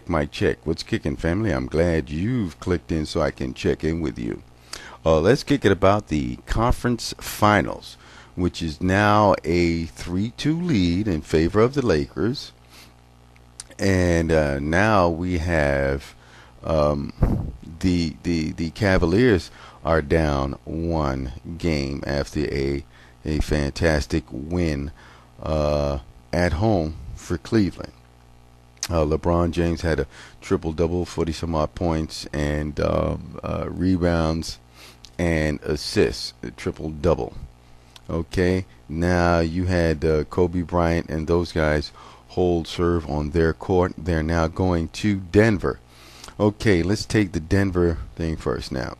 mic check. What's kicking, family? I'm glad you've clicked in so I can check in with you. Let's kick it about the conference finals, which is now a 3-2 lead in favor of the Lakers. And now we have the Cavaliers are down one game after a fantastic win at home for Cleveland. LeBron James had a triple-double, 40-some-odd points, and rebounds and assists, a triple-double. Okay, now you had Kobe Bryant and those guys hold serve on their court. They're now going to Denver. Okay, let's take the Denver thing first now.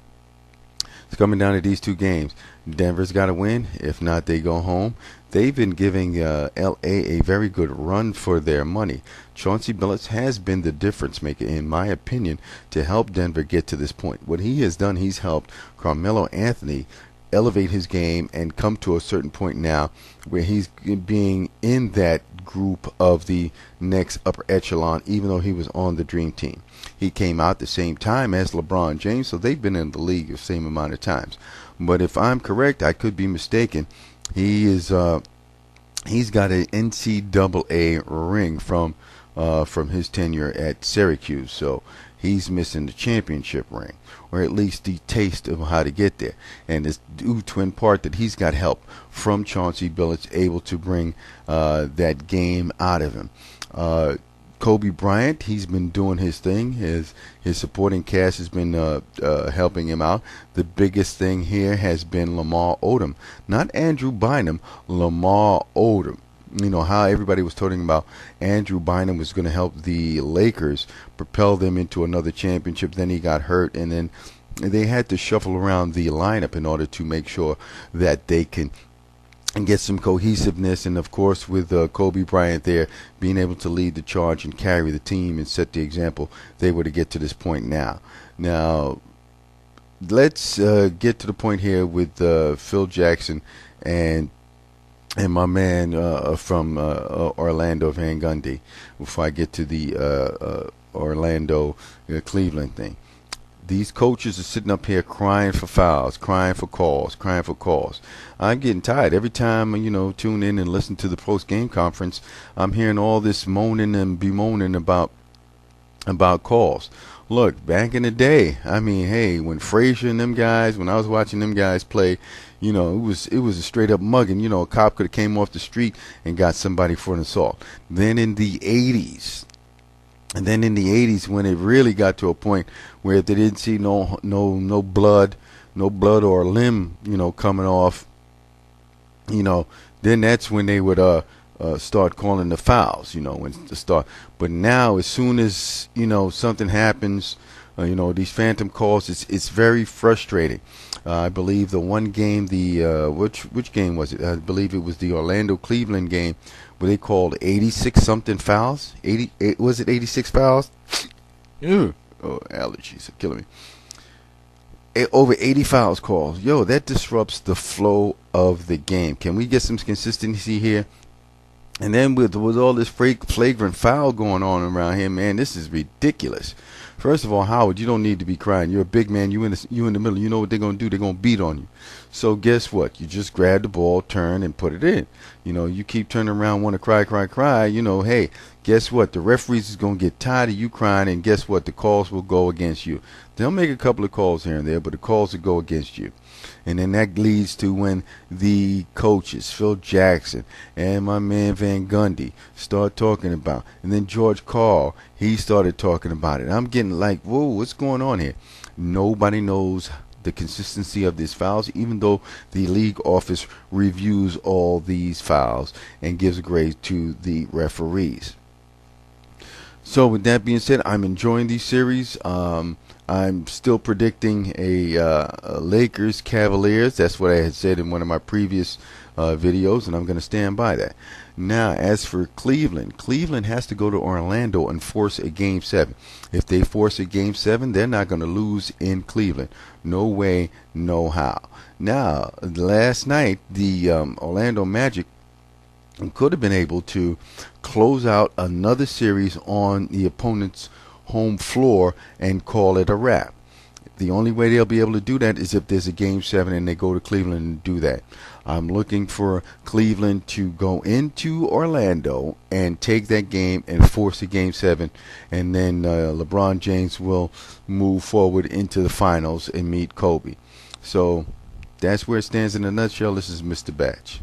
It's coming down to these two games. Denver's got to win. If not, they go home. They've been giving L.A. a very good run for their money. Chauncey Billups has been the difference maker, in my opinion, to help Denver get to this point. What he has done, he's helped Carmelo Anthony elevate his game and come to a certain point now where he's being in that group of the next upper echelon, even though he was on the dream team. He came out the same time as LeBron James, so they've been in the league the same amount of times. But if I'm correct, I could be mistaken. He's got an NCAA ring from his tenure at Syracuse, so he's missing the championship ring, or at least the taste of how to get there. And it's due to in part that he's got help from Chauncey Billups, able to bring that game out of him. Kobe Bryant, he's been doing his thing. His supporting cast has been helping him out. The biggest thing here has been Lamar Odom, not Andrew Bynum, Lamar Odom. You know how everybody was talking about Andrew Bynum was going to help the Lakers propel them into another championship. Then he got hurt, and then they had to shuffle around the lineup in order to make sure that they can get some cohesiveness. And of course, with Kobe Bryant there being able to lead the charge and carry the team and set the example, they were to get to this point now. Now, let's get to the point here with Phil Jackson and my man from Orlando, Van Gundy, before I get to the Orlando Cleveland thing. These coaches are sitting up here crying for fouls, crying for calls, crying for calls. I'm getting tired. Every time, tune in and listen to the post-game conference, I'm hearing all this moaning and bemoaning about calls. Look, back in the day, I mean, hey, when Frazier and them guys, when I was watching them guys play, it was a straight up mugging. A cop could have came off the street and got somebody for an assault. Then in the 80s, when it really got to a point where if they didn't see no blood or limb, coming off, then that's when they would start calling the fouls, when to start. But now, as soon as something happens, these phantom calls, it's very frustrating. I believe the one game, which game was it? I believe it was the Orlando Cleveland game, where they called 86 something fouls. 88, was it 86 fouls? Ew. Oh, allergies are killing me. Over 80 fouls calls. Yo, that disrupts the flow of the game. Can we get some consistency here? And then with all this flagrant foul going on around here, man, this is ridiculous. First of all, Howard, you don't need to be crying. You're a big man. You in the middle. You know what they're going to do. They're going to beat on you. So guess what? You just grab the ball, turn, and put it in. You keep turning around, want to cry. Hey, guess what? The referees is going to get tired of you crying, and guess what? The calls will go against you. They'll make a couple of calls here and there, but the calls will go against you. And then that leads to when the coaches, Phil Jackson and my man Van Gundy, start talking about, and then George Karl, he started talking about it. I'm getting like, whoa, what's going on here? Nobody knows the consistency of these fouls, even though the league office reviews all these fouls and gives a grade to the referees. So with that being said, I'm enjoying these series. I'm still predicting a Lakers Cavaliers. That's what I had said in one of my previous videos, and I'm going to stand by that. Now, as for Cleveland, Cleveland has to go to Orlando and force a Game 7. If they force a Game 7, they're not going to lose in Cleveland. No way, no how. Now, last night, the Orlando Magic could have been able to close out another series on the opponent's home floor and call it a wrap. The only way they'll be able to do that is if there's a Game 7 and they go to Cleveland and do that. I'm looking for Cleveland to go into Orlando and take that game and force a Game 7, and then LeBron James will move forward into the finals and meet Kobe. So that's where it stands in a nutshell. This is Mr. Batch.